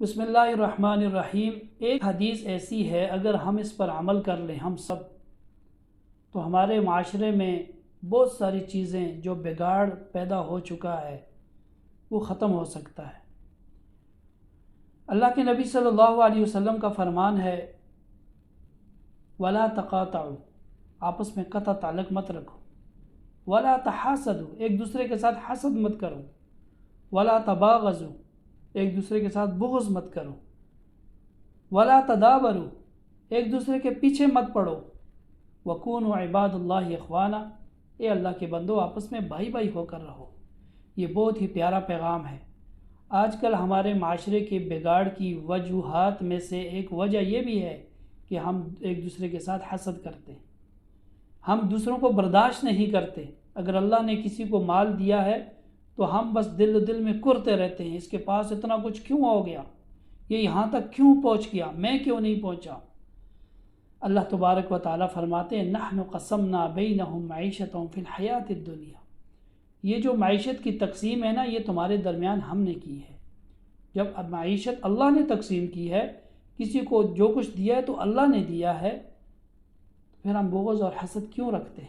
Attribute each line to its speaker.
Speaker 1: بسم اللہ الرحمن الرحیم۔ ایک حدیث ایسی ہے، اگر ہم اس پر عمل کر لیں ہم سب، تو ہمارے معاشرے میں بہت ساری چیزیں جو بگاڑ پیدا ہو چکا ہے وہ ختم ہو سکتا ہے۔ اللہ کے نبی صلی اللہ علیہ وسلم کا فرمان ہے وَلَا تَقَاطَعُوا، آپس میں قطع تعلق مت رکھو، وَلَا تَحَاسَدُوا، ایک دوسرے کے ساتھ حسد مت کرو، وَلَا تَبَاغَضُوا، ایک دوسرے کے ساتھ بغض مت کرو، وَلَا تَدَابَرُوا، ایک دوسرے کے پیچھے مت پڑو، وَكُونُوا عِبَادَ اللَّهِ إِخْوَانًا، اے اللہ کے بندو آپس میں بھائی بھائی ہو کر رہو۔ یہ بہت ہی پیارا پیغام ہے۔ آج کل ہمارے معاشرے کے بگاڑ کی وجوہات میں سے ایک وجہ یہ بھی ہے کہ ہم ایک دوسرے کے ساتھ حسد کرتے ہیں، ہم دوسروں کو برداشت نہیں کرتے۔ اگر اللہ نے کسی کو مال دیا ہے تو ہم بس دل میں کرتے رہتے ہیں، اس کے پاس اتنا کچھ کیوں ہو گیا، یہ یہاں تک کیوں پہنچ گیا، میں کیوں نہیں پہنچا۔ اللہ تبارک و تعالیٰ فرماتے ہیں نحن قسمنا بینہم معیشتہم فی الحیات الدنیا، یہ جو معیشت کی تقسیم ہے نا، یہ تمہارے درمیان ہم نے کی ہے۔ جب معیشت اللہ نے تقسیم کی ہے، کسی کو جو کچھ دیا ہے تو اللہ نے دیا ہے، پھر ہم بغض اور حسد کیوں رکھتے ہیں؟